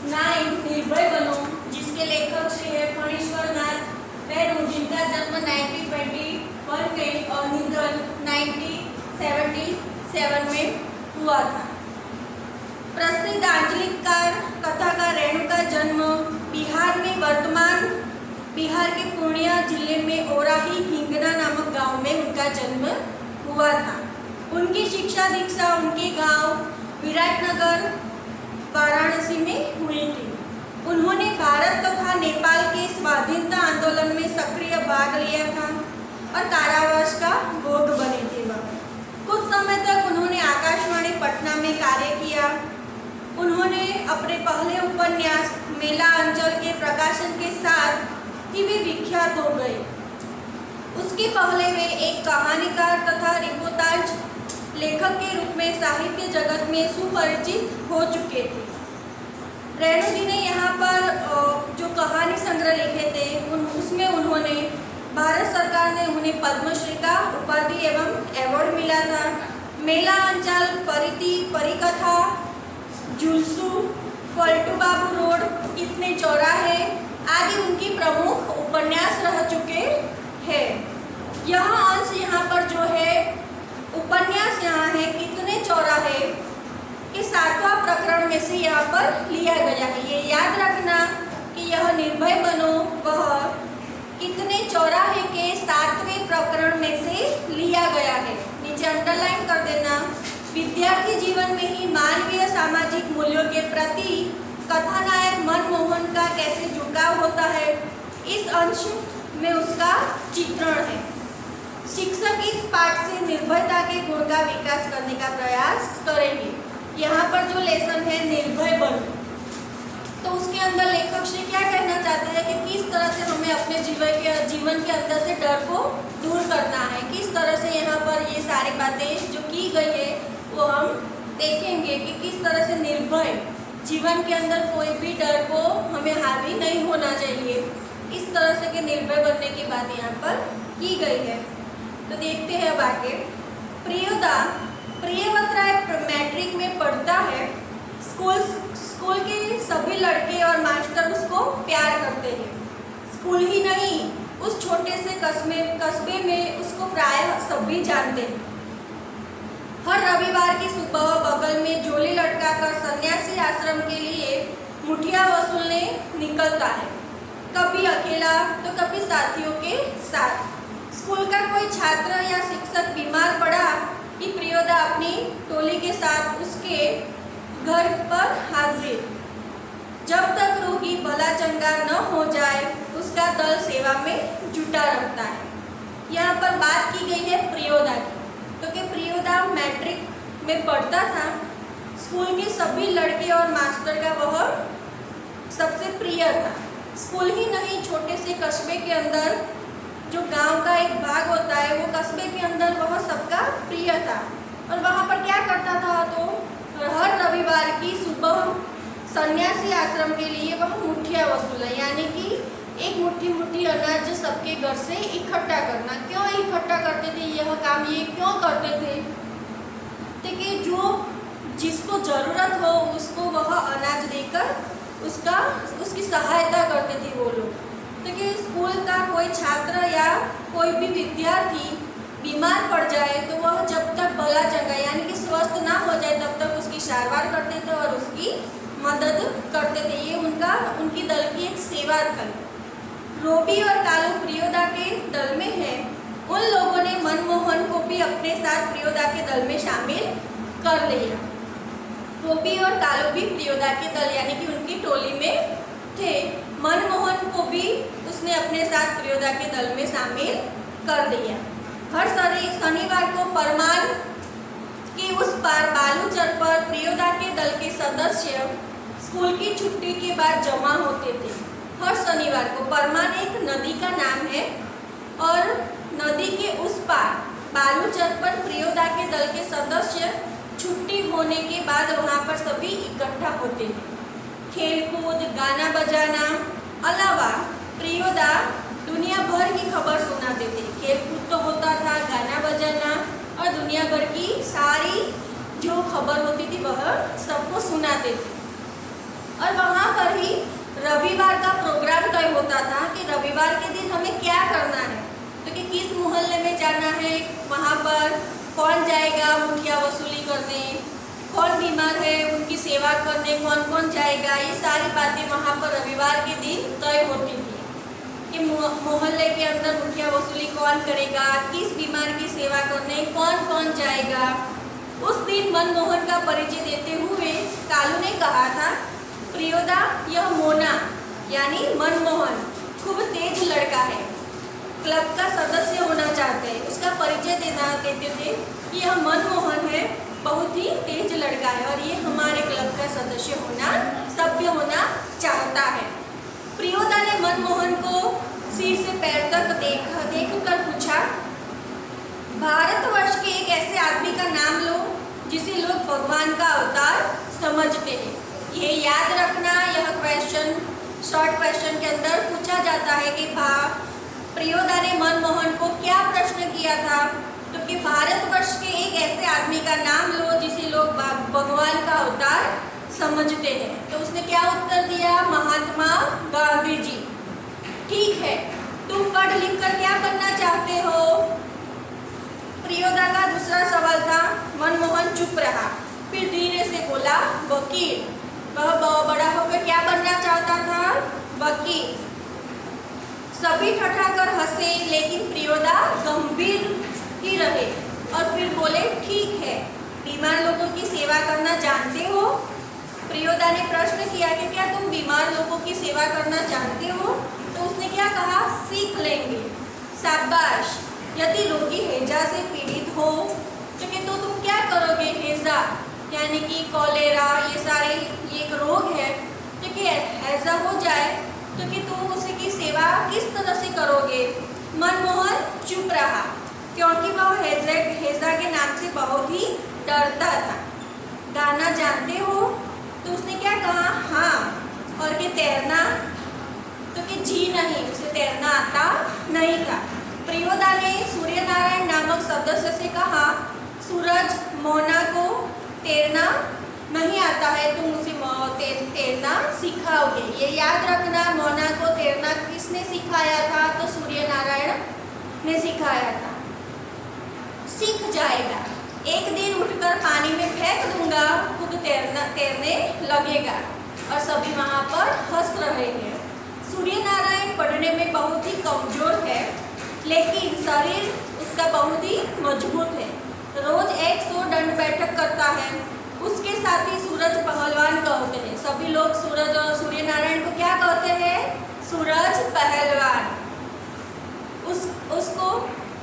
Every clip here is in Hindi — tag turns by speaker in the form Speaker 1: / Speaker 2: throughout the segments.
Speaker 1: 9 निर्भय बनो, जिसके लेखक श्री है फणीश्वर नाथ बैरू, जिनका जन्म 1921 में और निधन 1977 में हुआ था। प्रसिद्ध आंचलिककार कथाकार रेणु का जन्म बिहार में वर्तमान बिहार के पूर्णिया जिले में ओराही हिंगना नामक गांव में उनका जन्म हुआ था। उनकी शिक्षा दीक्षा उनके गांव विराटनगर वाराणसी में हुई थी। उन्होंने भारत तथा नेपाल के स्वाधीनता आंदोलन में सक्रिय भाग लिया था और कारावास का भोग बने थे। वह कुछ समय तक उन्होंने आकाशवाणी पटना में कार्य किया। उन्होंने अपने पहले उपन्यास मेला अंचल के प्रकाशन के साथ ही वे विख्यात हो गए। उसके पहले वे एक कहानीकार तथा रिपोर्टाज लेखक के रूप में साहित्य जगत में सुपरिचित हो चुके थे। रेणु जी ने यहाँ पर जो कहानी संग्रह लिखे थे उसमें उन्होंने भारत सरकार ने उन्हें पद्मश्री का उपाधि एवं अवार्ड मिला था। मेला अंचल, परिति, परिकथा, जुलसू, पलटू बाबू रोड, कितने चौराहे आदि उनकी प्रमुख उपन्यास रह चुके हैं। यह अंश यहाँ पर जो है उपन्यास यहाँ है कितने चौराहे के 7वां प्रकरण में से यहाँ पर लिया गया है। ये याद रखना कि यह निर्भय बनो वह कितने चौराहे के 7वें प्रकरण में से लिया गया है। नीचे अंडरलाइन कर देना। विद्यार्थी जीवन में ही मानवीय सामाजिक मूल्यों के प्रति कथानायक मनमोहन का कैसे झुकाव होता है, इस अंश में उसका चित्रण है। शिक्षक इस पाठ से निर्भयता के गुण का विकास करने का प्रयास करेंगे। यहाँ पर जो लेसन है निर्भय बनो, तो उसके अंदर लेखक श्री क्या कहना चाहते हैं कि किस तरह से हमें अपने जीवन के अंदर से डर को दूर करना है। किस तरह से यहाँ पर ये सारी बातें जो की गई है वो हम देखेंगे कि किस तरह से निर्भय जीवन के अंदर कोई भी डर को हमें हावी नहीं होना चाहिए। इस तरह से कि निर्भय बनने की बात यहाँ पर की गई है। तो देखते हैं अब आगे। प्रियव्रता मैट्रिक में पढ़ता है। स्कूल के सभी लड़के और मास्टर उसको प्यार करते हैं। स्कूल ही नहीं, उस छोटे से कस्बे में उसको प्रायः सभी जानते हैं। हर रविवार की सुबह बगल में झोली लटकाकर सन्यासी आश्रम के लिए मुठिया वसूलने निकलता है, कभी अकेला तो कभी साथियों के साथ। स्कूल का कोई छात्र या शिक्षक बीमार पड़ा कि प्रियोदा अपनी टोली के साथ उसके घर पर हाजिर। जब तक रोगी भला चंगा न हो जाए उसका दल सेवा में जुटा रहता है। यहाँ पर बात की गई है प्रियोदा की, तो कि प्रियोदा मैट्रिक में पढ़ता था। स्कूल के सभी लड़के और मास्टर का वह सबसे प्रिय था। स्कूल ही नहीं, छोटे से कस्बे के अंदर जो गांव का एक भाग होता है वो कस्बे के अंदर वह सबका प्रिय था। और वहाँ पर क्या करता था, तो हर रविवार की सुबह सन्यासी आश्रम के लिए वह मुठिया वसूला, यानी कि एक मुट्ठी अनाज सबके घर से इकट्ठा करना। क्यों इकट्ठा करते थे, यह काम ये क्यों करते थे कि जो जिसको ज़रूरत हो उसको वह अनाज देकर उसकी सहायता करते थे वो लोग। तो कि स्कूल का कोई छात्र या कोई भी विद्यार्थी बीमार पड़ जाए तो वह जब तक भला चंगा यानी कि स्वस्थ ना हो जाए तब तक उसकी सारवार करते थे और उसकी मदद करते थे। ये उनकी दल की एक सेवा थी। रोबी और कालू प्रियोदा के दल में है। उन लोगों ने मनमोहन को भी अपने साथ प्रियोदा के दल में शामिल कर लिया। रोबी और कालू भी प्रियोदा के दल यानी कि उनकी टोली में थे। मनमोहन को भी उसने अपने साथ प्रियोदा के दल में शामिल कर दिया। हर शनिवार को परमान के उस पार बालूचर पर प्रियोदा के दल के सदस्य स्कूल की छुट्टी के बाद जमा होते थे। हर शनिवार को परमान एक नदी का नाम है और नदी के उस पार बालूचर पर प्रियोदा के दल के सदस्य छुट्टी होने के बाद वहाँ पर सभी इकट्ठा होते थे। खेलकूद, गाना बजाना अलावा प्रियोदा दुनिया भर की खबर सुनाते थे। खेलकूद तो होता था, गाना बजाना और दुनिया भर की सारी जो खबर होती थी वह सबको सुनाते थे। और वहाँ पर रविवार का प्रोग्राम तय होता था कि रविवार के दिन हमें क्या करना है, तो कि किस मोहल्ले में जाना है, वहाँ पर कौन जाएगा मुखिया वसूली करने, कौन बीमार है उनकी सेवा करने कौन कौन जाएगा, ये सारी बातें वहाँ पर रविवार के दिन तय होती थी कि मोहल्ले के अंदर मुखिया वसूली कौन करेगा, किस बीमार की सेवा करने कौन कौन जाएगा। उस दिन मनमोहन का परिचय देते हुए कालू ने कहा था, प्रियोदा यह मोना यानी मनमोहन खूब तेज लड़का है, क्लब का सदस्य होना चाहते हैं। उसका परिचय देते थे कि यह मनमोहन है, बहुत ही तेज लड़का है और ये हमारे क्लब का सदस्य होना सभ्य होना चाहता है। प्रियोदा ने मनमोहन को सिर से पैर तक देख कर पूछा, भारतवर्ष के एक ऐसे आदमी का नाम लो जिसे लोग भगवान का अवतार समझते हैं। ये याद रखना, यह क्वेश्चन शॉर्ट क्वेश्चन के अंदर पूछा जाता है कि प्रियोदा ने मनमोहन को क्या प्रश्न किया था, तो कि भारतवर्ष के एक ऐसे आदमी का नाम लो जिसे लोग भगवान का अवतार समझते हैं। तो उसने क्या उत्तर दिया, महात्मा गांधी जी। ठीक है, तुम पढ़ लिख कर क्या बनना चाहते हो? प्रियोदा का दूसरा सवाल था। मनमोहन चुप रहा, फिर धीरे से बोला, वकील। वह बड़ा होकर क्या बनना चाहता था? वकील। सभी ठठाकर हंसे, लेकिन प्रियोदा गंभीर ही रहे और फिर बोले, ठीक है, बीमार लोगों की सेवा करना जानते हो? प्रियोदा ने प्रश्न किया कि क्या तुम बीमार लोगों की सेवा करना जानते हो? तो उसने क्या कहा, सीख लेंगे। शाबाश। यदि रोगी हैजा से पीड़ित हो तो तुम क्या करोगे? हैजा यानी कि कॉलेरा, ये सारे एक रोग है, तो कि हैजा हो जाए तो कि तुम उसकी सेवा किस तरह से करोगे? मनमोहन चुप रहा क्योंकि वह हैजा के नाम से बहुत ही डरता था। गाना जानते हो? तो उसने क्या कहा, हाँ। और कि तैरना? तो कि जी नहीं, उसे तैरना आता नहीं था। प्रियोदा ने सूर्यनारायण नामक सदस्य से कहा, सूरज मोना को तैरना नहीं आता है, तुम उसे तैरना सिखाओगे। ये याद रखना, मोना को तैरना किसने सिखाया था? तो सूर्यनारायण ने सिखाया था। सीख जाएगा, एक दिन उठकर पानी में फेंक दूंगा, खुद तैरने लगेगा। और सभी वहाँ पर हंस रहे हैं। सूर्यनारायण पढ़ने में बहुत ही कमजोर है, लेकिन शरीर उसका बहुत ही मजबूत है। रोज 100 दंड बैठक करता है। उसके साथ ही सूरज पहलवान कहते हैं। सभी लोग सूर्यनारायण को क्या कहते हैं? सूरज पहलवान। उसको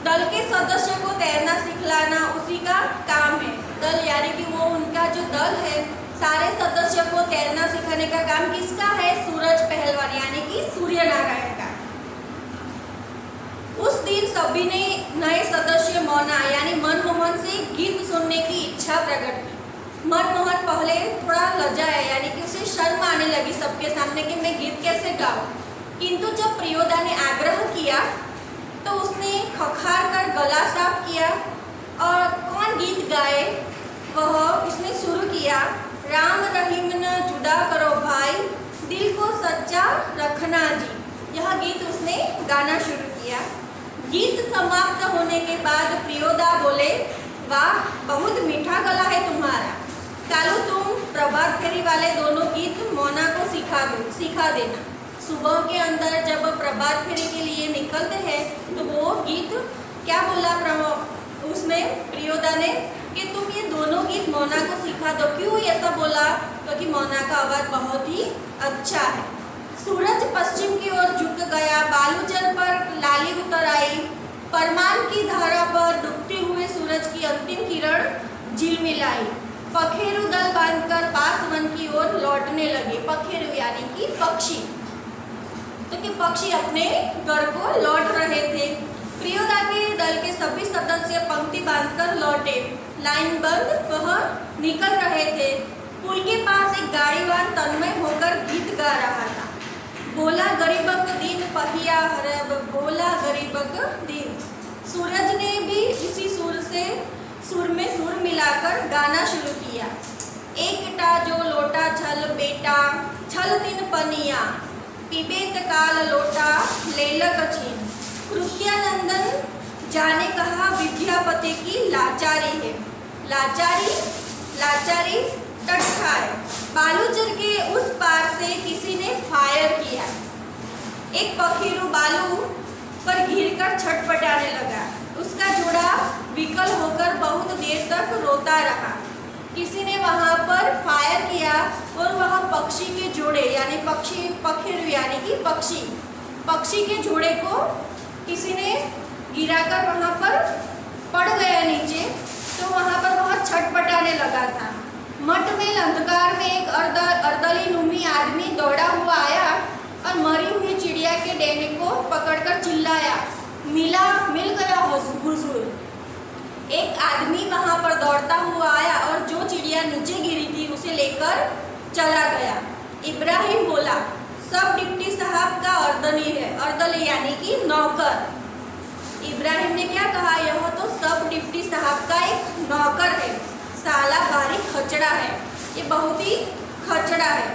Speaker 1: दल के सदस्य को तैरना सिखलाना उसी का काम है। दल यानी कि वो उनका जो दल है, सारे सदस्यों को तैरना सिखाने का काम किसका है? सूरज पहलवान यानी कि सूर्यनारायण का। उस दिन सभी ने नए सदस्य मोना यानी मनमोहन से गीत सुनने की इच्छा प्रकट की। मनमोहन पहले थोड़ा लजाया, यानी कि उसे शर्म आने लगी सबके सामने कि मैं गीत कैसे गाऊं। किंतु जब प्रियोदा ने आग्रह किया तो उसने खखार कर गला साफ किया और कौन गीत गाए वह उसने शुरू किया, राम रहीम न जुदा करो भाई, दिल को सच्चा रखना जी। यह गीत उसने गाना शुरू किया। गीत समाप्त होने के बाद प्रियोदा बोले, वाह बहुत मीठा गला है तुम्हारा, कालू तुम प्रभात फेरी वाले दोनों गीत मोना को सिखा देना। सुबह के अंदर जब प्रभात फेरी के लिए निकलते हैं तो वो गीत क्या बोला उसमें प्रियोदा ने कि तुम ये दोनों गीत मोना को सिखा दो। क्यों ऐसा बोला? क्योंकि मोना का आवाज़ बहुत ही अच्छा है। सूरज पश्चिम की ओर झुक गया, बालूचर पर लाली उतर आई, परमान की धारा पर डूबते हुए सूरज की अंतिम किरण झिलमिलाई। पखेरु दल बांधकर बांसवन की ओर लौटने लगे। पखेरु यानी कि पक्षी, तो कि पक्षी अपने घर को लौट रहे थे। प्रियोदा के दल के सभी सदस्य पंक्ति बांधकर लौटे, लाइन बंद वह निकल रहे थे। पुल के पास एक गाड़ीवान तन्मय होकर गीत गा रहा था, बोला गरीबक दिन पहिया हरब, बोला गरीबक दिन। सूरज ने भी इसी सुर में सुर मिलाकर गाना शुरू किया। एकटा जो लोटा छल बेटा, छल तीन पनिया, पीबेत काल लोटा लेल कछिन। कृत्यानंदन जाने कहा विद्यापति की लाचारी है। लाचारी टटका है। बालूचर के उस पार से किसी ने फायर किया। एक पखीरू बालू पर गिरकर छटपटाने लगा। उसका जोड़ा विकल होकर बहुत देर तक रोता रहा। किसी ने वहां पर फायर किया और वह पक्षी के जोड़े यानी पखीरू यानी कि पक्षी के जोड़े को किसी ने गिराकर वहां पर पड़ गया नीचे, तो वहां पर बहुत छटपटाने लगा था। मठ में अंधकार में एक अर्दली नुमी आदमी दौड़ा हुआ आया और मरी हुई चिड़िया के डेने को पकड़कर चिल्लाया, मिल गया हुजूर। एक आदमी वहां पर दौड़ता हुआ आया और जो चिड़िया नीचे गिरी थी उसे लेकर चला गया। इब्राहिम बोला, सब डिप्टी साहब का अर्दली यानी कि नौकर। इब्राहिम ने क्या कहा, यह तो सब डिप्टी साहब का एक नौकर है, साला भारी खचड़ा है, ये बहुत ही खचड़ा है।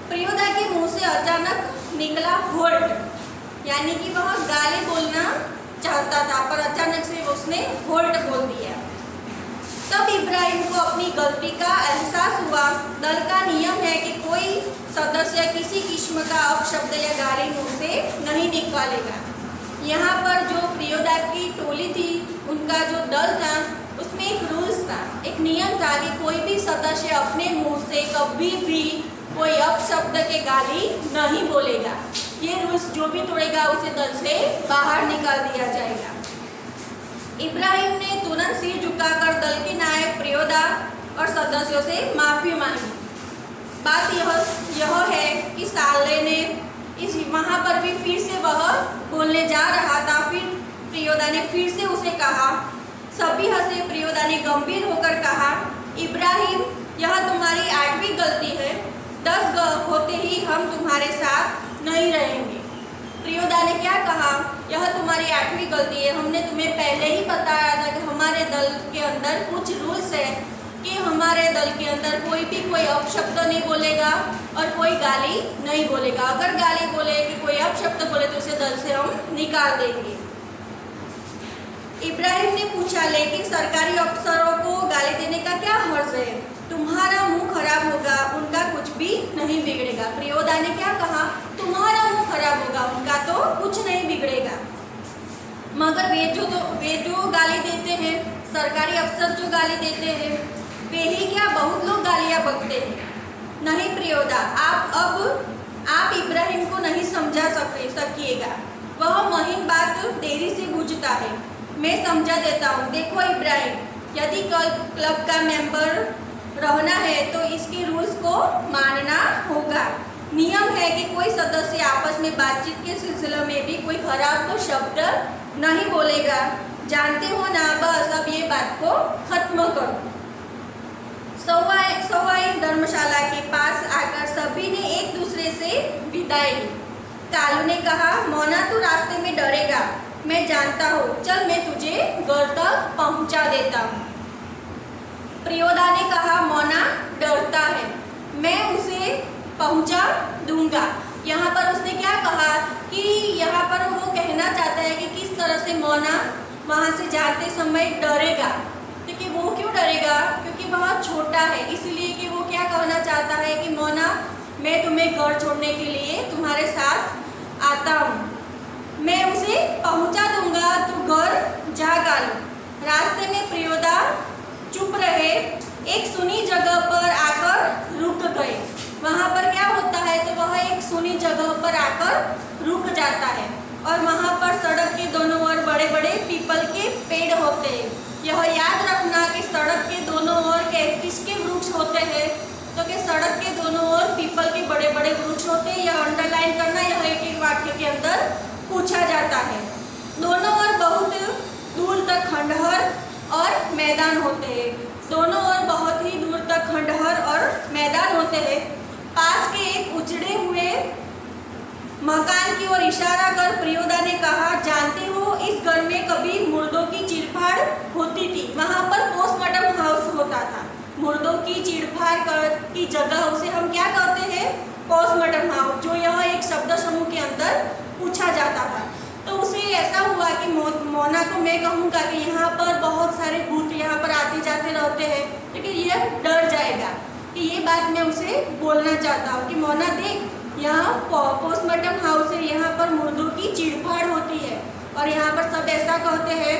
Speaker 1: प्रियोदा के मुंह से अचानक निकला होल्ट, यानी कि वह गाली बोलना चाहता था पर अचानक से उसने होल्ट बोल दिया। तब इब्राहिम को अपनी गलती का एहसास हुआ। दल का नियम है कि कोई सदस्य किसी किस्म का अपशब्द या गाली मुंह से नहीं निकालेगा। यहाँ पर जो प्रियोदा की टोली थी, उनका जो दल था, उसमें एक रूल्स था, एक नियम था कि कोई भी सदस्य अपने मुंह से कभी भी कोई अपशब्द के गाली नहीं बोलेगा। ये रूल्स जो भी तोड़ेगा उसे दल से बाहर निकाल दिया जाएगा। इब्राहिम ने तुरंत सिर झुकाकर दल के नायक प्रियोदा और सदस्यों से माफी मांगी। बात यह है कि साले ने वहाँ पर भी फिर से वह बोलने जा रहा था। फिर प्रियोदा ने फिर से उसे कहा। सभी हंसे। प्रियोदा ने गंभीर होकर कहा, इब्राहिम, यह तुम्हारी 8वीं गलती है। 10 होते ही हम तुम्हारे साथ नहीं रहेंगे। प्रियोदा ने क्या कहा, यह तुम्हारी 8वीं गलती है। हमने तुम्हें पहले ही बताया था कि हमारे दल के अंदर कुछ रूल्स है कि हमारे दल के अंदर कोई भी कोई अपशब्द नहीं बोलेगा और कोई गाली नहीं बोलेगा। अगर गाली बोले कि कोई अपशब्द बोले तो उसे दल से हम निकाल देंगे। इब्राहिम ने पूछा, लेकिन सरकारी अफसरों को गाली देने का क्या हर्ज है? तुम्हारा मुंह खराब होगा, उनका कुछ भी नहीं बिगड़ेगा। प्रियोदा ने क्या कहा, तुम्हारा मुंह खराब होगा, उनका तो कुछ नहीं बिगड़ेगा। मगर वे जो गाली देते हैं, सरकारी अफसर जो गाली देते हैं, वे ही क्या बहुत लोग गालियां बकते हैं। नहीं प्रियोदा, आप इब्राहिम को नहीं समझा सकिएगा। वह महीन बात देरी से बुझता है। मैं समझा देता हूँ। देखो इब्राहिम, यदि क्लब का मेंबर रहना है तो इसके रूल्स को मानना होगा। नियम है कि कोई सदस्य आपस में बातचीत के सिलसिले में भी कोई खराब शब्द नहीं बोलेगा। जानते हो ना? बस अब ये बात को खत्म करो। सवाई धर्मशाला के पास आकर सभी ने एक दूसरे से विदाई ली। कालू ने कहा, मोना तू रास्ते में डरेगा, मैं जानता हूँ, चल मैं तुझे घर तक पहुँचा देता हूँ। प्रियोदा ने कहा, मोना डरता है, मैं उसे पहुँचा दूंगा। यहाँ पर उसने क्या कहा कि यहाँ पर वो कहना चाहता है कि किस तरह से मोना वहाँ से जाते समय डरेगा। क्योंकि वो क्यों डरेगा? क्योंकि बहुत छोटा है, इसलिए कि वो क्या कहना चाहता है कि मोना, मैं तुम्हें घर छोड़ने के लिए तुम्हारे साथ आता हूँ, मैं उसे पहुँचा दूंगा, तू घर जा कालू। रास्ते में प्रियोदा चुप रहे, एक सुनी जगह पर आकर रुक गए। वहाँ पर क्या होता है, तो वह एक सुनी जगह पर आकर रुक जाता है और वहाँ पर सड़क के दोनों ओर बड़े बड़े पीपल के पेड़ होते हैं। यह याद रखना कि सड़क के दोनों ओर किसके वृक्ष होते हैं, तो कि सड़क के दोनों ओर पीपल के बड़े बड़े वृक्ष होते हैं। यह अंडरलाइन करना, यह एक वाक्य के अंदर पूछा जाता है। दोनों ओर बहुत दूर तक खंडहर और मैदान होते हैं। दोनों ओर बहुत ही दूर तक खंडहर और मैदान होते हैं। पास के एक उजड़े हुए मकान की ओर इशारा कर प्रियोदा ने कहा, जानते हो, इस घर में कभी मुर्दों की चीरफाड़ होती थी। वहाँ पर पोस्टमार्टम हाउस होता था। मुर्दों की चीरफाड़ की जगह उसे हम क्या कहते हैं? Postmortem house. जो यह एक शब्द अंदर पूछा जाता था। तो उसे ऐसा हुआ कि मोना को मैं कहूँगा कि यहाँ पर बहुत सारे भूत यहाँ पर आते जाते रहते हैं, लेकिन यह डर जाएगा कि ये बात मैं उसे बोलना चाहता हूँ कि मोना देख, यहाँ पोस्टमार्टम हाउस है, यहाँ पर मुर्दों की चीड़फाड़ होती है और यहाँ पर सब ऐसा कहते हैं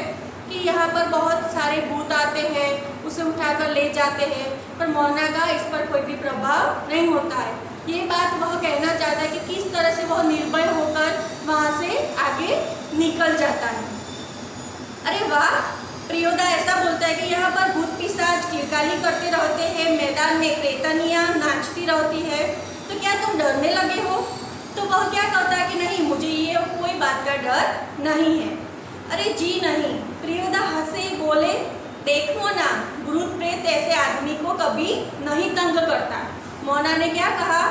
Speaker 1: कि यहाँ पर बहुत सारे भूत आते हैं, उसे उठाकर ले जाते हैं, पर मोना का इस पर कोई भी प्रभाव नहीं होता है। ये बात वह कहना चाहता है कि किस तरह से वह निर्भय होकर वहाँ से आगे निकल जाता है। अरे वाह, प्रियोदा ऐसा बोलता है कि यहाँ पर भूत पिशाच किलकाली करते रहते हैं, मैदान में प्रेतनियाँ नाचती रहती है, तो क्या तुम डरने लगे हो? तो वह क्या कहता है कि नहीं, मुझे ये कोई बात का डर नहीं है। अरे जी नहीं, प्रियोदा हंसे बोले, देखो ना, भूत प्रेत ऐसे आदमी को कभी नहीं तंग करता। मोना ने क्या कहा?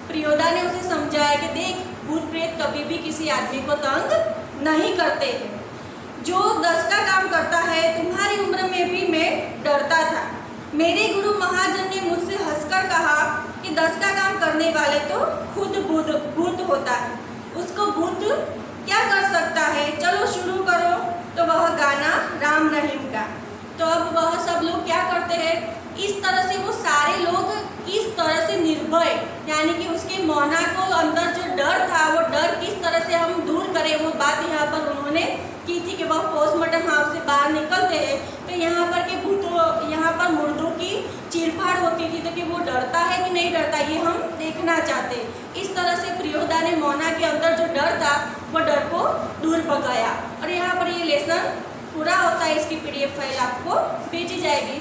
Speaker 1: प्रियोदा ने उसे समझाया कि देख, भूत प्रेत कभी भी किसी आदमी को तंग नहीं करते हैं। जो 10 का काम करता है, तुम्हारी उम्र में भी मैं डरता था। मेरे गुरु महाजन ने मुझसे हंसकर कहा कि 10 का काम करने वाले तो खुद भूत होता है, उसको भूत क्या कर सकता है, चलो शुरू करो। तो वह गाना राम रहीम का। तो अब वह सब लोग क्या करते हैं, इस तरह से वो सारे लोग किस तरह से निर्भय, यानी कि उसके मोना को अंदर जो डर था, वो डर किस तरह से हम दूर करें, वो बात यहाँ पर उन्होंने की थी कि वह पोस्टमार्टम हाउस से बाहर निकलते हैं तो यहाँ पर के भूतों, यहाँ पर मुर्दों की चीरफाड़ होती थी, तो कि वो डरता है कि नहीं डरता, ये हम देखना चाहते हैं। इस तरह से प्रियोदा ने मोना के अंदर जो डर था, वो डर को दूर भगाया। और यहाँ पर ये लेसन पूरा होता है, इसकी PDF फाइल आपको भेजी जाएगी।